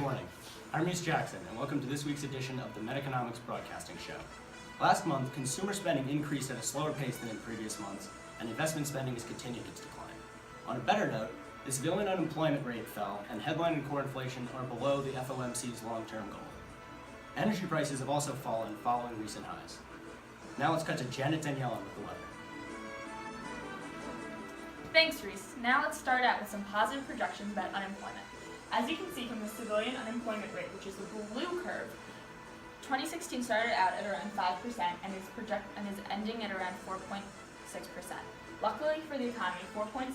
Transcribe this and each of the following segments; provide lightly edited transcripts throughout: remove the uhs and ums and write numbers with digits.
morning. I'm Rhys Jackson, and welcome to this week's edition of the Mediconomics Broadcasting Show. Last month, consumer spending increased at a slower pace than in previous months, and investment spending has continued its decline. On a better note, the civilian unemployment rate fell, and headline and core inflation are below the FOMC's long-term goal. Energy prices have also fallen following recent highs. Now let's cut to Danielle with the weather. Thanks, Rhys. Now let's start out with some positive projections about unemployment. As you can see from the civilian unemployment rate, which is the blue curve, 2016 started out at around 5% and is ending at around 4.6%. Luckily for the economy, 4.6%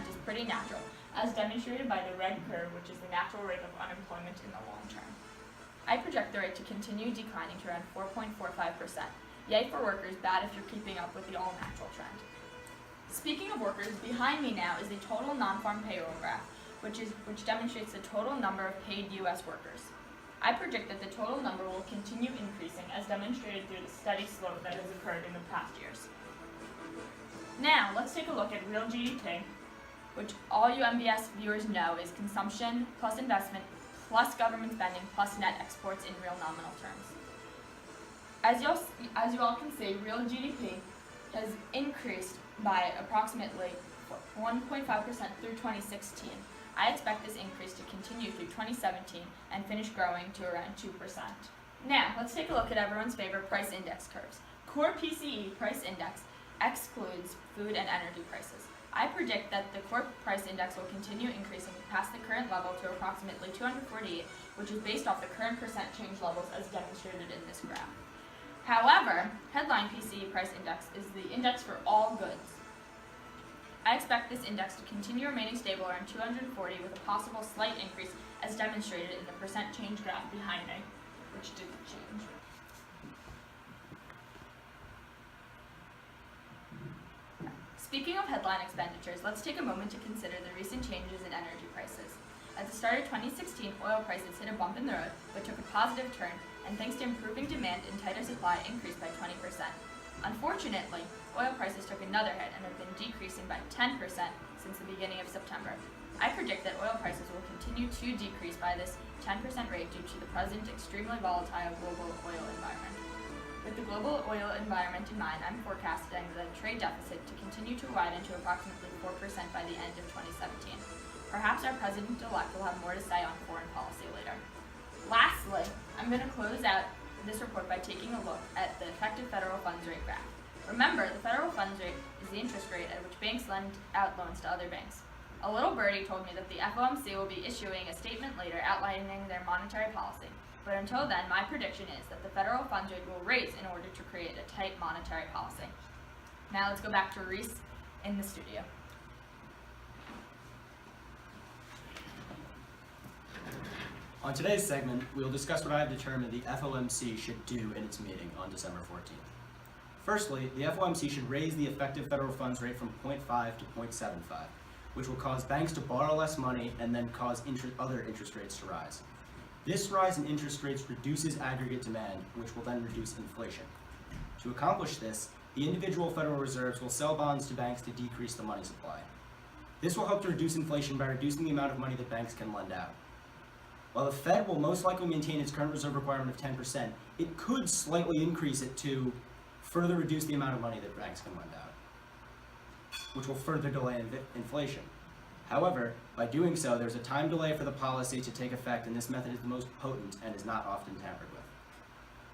is pretty natural, as demonstrated by the red curve, which is the natural rate of unemployment in the long term. I project the rate to continue declining to around 4.45%. Yay for workers, bad if you're keeping up with the all-natural trend. Speaking of workers, behind me now is the total non-farm payroll graph, which demonstrates the total number of paid U.S. workers. I predict that the total number will continue increasing as demonstrated through the steady slope that has occurred in the past years. Now, let's take a look at real GDP, which all you MBS viewers know is consumption plus investment plus government spending plus net exports in real nominal terms. As you all can see, real GDP has increased by approximately 1.5% through 2016. I expect this increase to continue through 2017 and finish growing to around 2%. Now, let's take a look at everyone's favorite price index curves. Core PCE price index excludes food and energy prices. I predict that the core price index will continue increasing past the current level to approximately 248, which is based off the current percent change levels as demonstrated in this graph. However, headline PCE price index is the index for all goods. I expect this index to continue remaining stable around 240 with a possible slight increase as demonstrated in the percent change graph behind me, which didn't change. Speaking of headline expenditures, let's take a moment to consider the recent changes in energy prices. At the start of 2016, oil prices hit a bump in the road, but took a positive turn, and thanks to improving demand and tighter supply, increased by 20%. Unfortunately, oil prices took another hit and have been decreasing by 10% since the beginning of September. I predict that oil prices will continue to decrease by this 10% rate due to the present extremely volatile global oil environment. With the global oil environment in mind, I'm forecasting the trade deficit to continue to widen to approximately 4% by the end of 2017. Perhaps our president-elect will have more to say on foreign policy later. Lastly, I'm going to close out this report by taking a look at the effective federal funds rate graph. Remember, the federal funds rate is the interest rate at which banks lend out loans to other banks. A little birdie told me that the FOMC will be issuing a statement later outlining their monetary policy. But until then, my prediction is that the federal funds rate will raise in order to create a tight monetary policy. Now let's go back to Rhys in the studio. On today's segment, we'll discuss what I have determined the FOMC should do in its meeting on December 14th. Firstly, the FOMC should raise the effective federal funds rate from 0.5 to 0.75, which will cause banks to borrow less money and then cause other interest rates to rise. This rise in interest rates reduces aggregate demand, which will then reduce inflation. To accomplish this, the individual Federal Reserves will sell bonds to banks to decrease the money supply. This will help to reduce inflation by reducing the amount of money that banks can lend out. While the Fed will most likely maintain its current reserve requirement of 10%, it could slightly increase it to further reduce the amount of money that banks can lend out, which will further delay inflation. However, by doing so, there's a time delay for the policy to take effect, and this method is the most potent and is not often tampered with.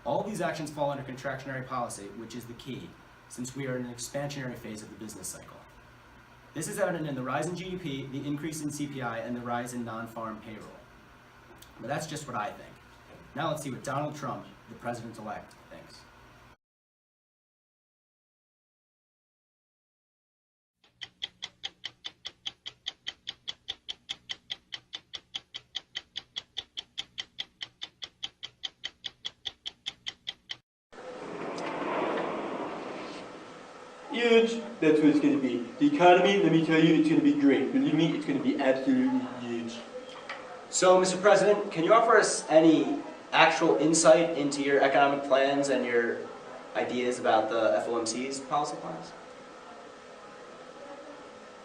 All of these actions fall under contractionary policy, which is the key, since we are in an expansionary phase of the business cycle. This is evident in the rise in GDP, the increase in CPI, and the rise in non-farm payroll. But that's just what I think. Now let's see what Donald Trump, the president-elect, thinks. Huge, that's what it's going to be. The economy, let me tell you, it's going to be great. Believe me, it's going to be absolutely huge. So, Mr. President, can you offer us any actual insight into your economic plans and your ideas about the FOMC's policy plans?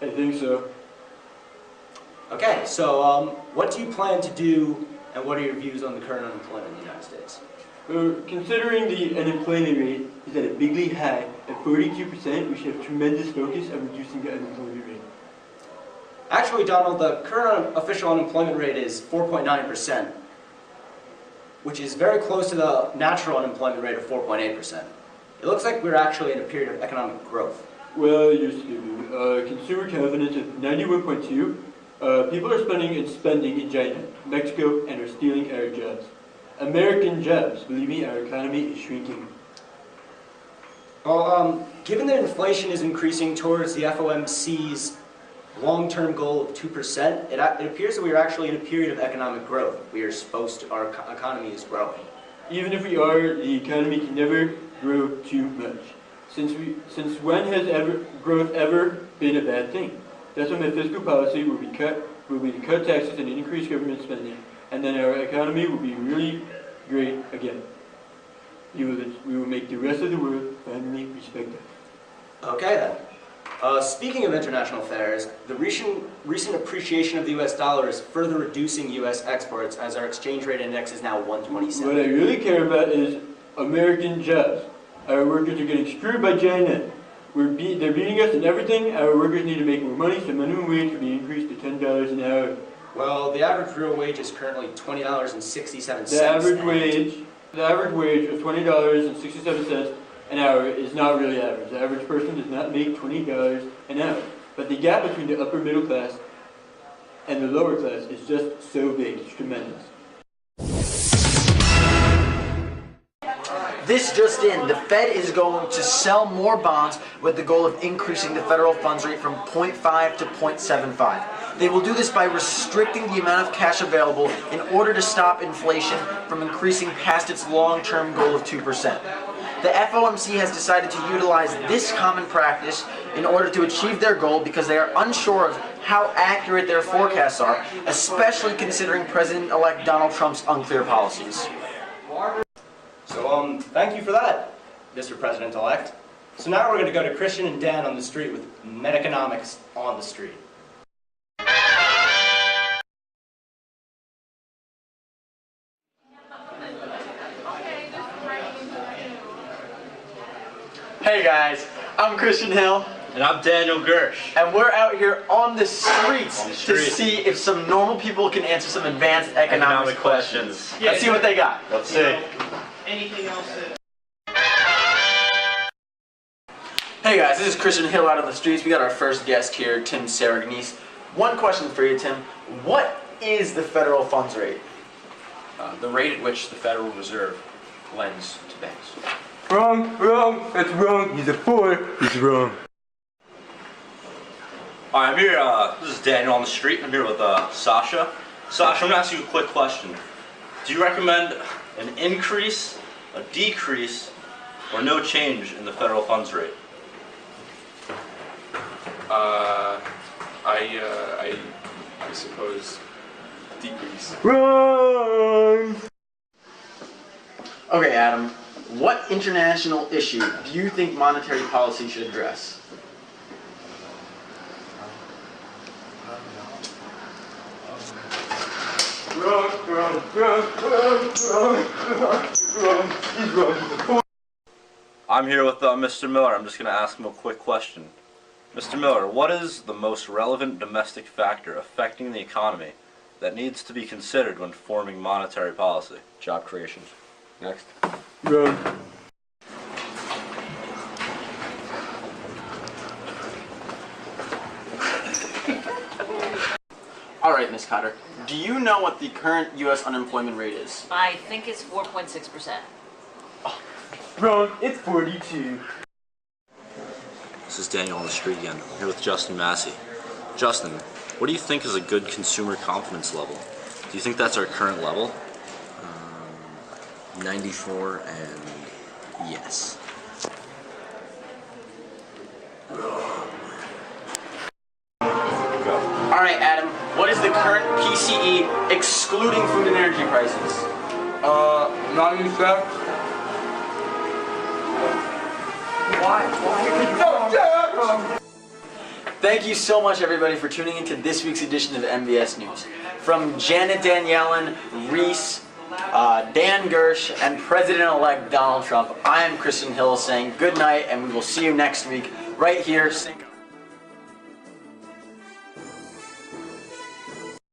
I think so. Okay, so what do you plan to do And what are your views on the current unemployment in the United States? Considering the unemployment rate is at a bigly high at 42%, we should have tremendous focus on reducing the unemployment rate. Actually, Donald, the current official unemployment rate is 4.9%, which is very close to the natural unemployment rate of 4.8%. It looks like we're actually in a period of economic growth. Well, you're stupid. Consumer confidence of 91.2. People are spending in China, Mexico, and are stealing our jobs. American jobs. Believe me, our economy is shrinking. Well, given that inflation is increasing towards the FOMC's long-term goal of 2%, it appears that we are actually in a period of economic growth. Our economy is growing. Even if we are, the economy can never grow too much. Since when has growth ever been a bad thing? That's why my fiscal policy will be to cut taxes and increase government spending, and then our economy will be really great again. We will make the rest of the world finally respect us. Okay then. Speaking of international affairs, the recent appreciation of the US dollar is further reducing US exports as our exchange rate index is now 127. What I really care about is American jobs. Our workers are getting screwed by China. They're beating us in everything. Our workers need to make more money, so minimum wage should be increased to $10 an hour. Well, the average real wage is currently $20.67. The average wage of $20.67 an hour is not really average. The average person does not make $20 an hour. But the gap between the upper middle class and the lower class is just so big. It's tremendous. This just in, the Fed is going to sell more bonds with the goal of increasing the federal funds rate from 0.5 to 0.75. They will do this by restricting the amount of cash available in order to stop inflation from increasing past its long-term goal of 2%. The FOMC has decided to utilize this common practice in order to achieve their goal because they are unsure of how accurate their forecasts are, especially considering President-elect Donald Trump's unclear policies. So, thank you for that, Mr. President-elect. So now we're going to go to Christian and Dan on the street with Mediconomics on the street. Hey guys, I'm Christian Hill. And I'm Daniel Gersh. And we're out here on the streets to see if some normal people can answer some advanced economic questions. Let's see what they got. Let's see. Anything else that... Hey guys, this is Christian Hill out on the streets. We got our first guest here, Tim Saragnese. One question for you, Tim. What is the federal funds rate? The rate at which the Federal Reserve lends to banks. Wrong, that's wrong. He's a fool. He's wrong. Alright, I'm here, this is Daniel on the street. I'm here with Sasha. Sasha, I'm going to ask you a quick question. Do you recommend an increase, a decrease, or no change in the federal funds rate? I suppose decrease. Wrong. Okay, Adam. What international issue do you think monetary policy should address? Wrong. He's wrong. I'm here with Mr. Miller. I'm just going to ask him a quick question. Mr. Miller, what is the most relevant domestic factor affecting the economy that needs to be considered when forming monetary policy? Job creation. Next. Wrong. Alright, Ms. Cotter. Do you know what the current U.S. unemployment rate is? I think it's 4.6%. Wrong. It's 42. This is Daniel on the street again. I'm here with Justin Massey. Justin, what do you think is a good consumer confidence level? Do you think that's our current level? 94 and yes. Alright, Adam. What is the current PCE excluding food and energy prices? 97. Thank you so much, everybody, for tuning into this week's edition of MVS News. From Janet, Danielle, Rhys, Dan Gersh, and President-elect Donald Trump, I am Kristen Hill saying good night, and we will see you next week right here.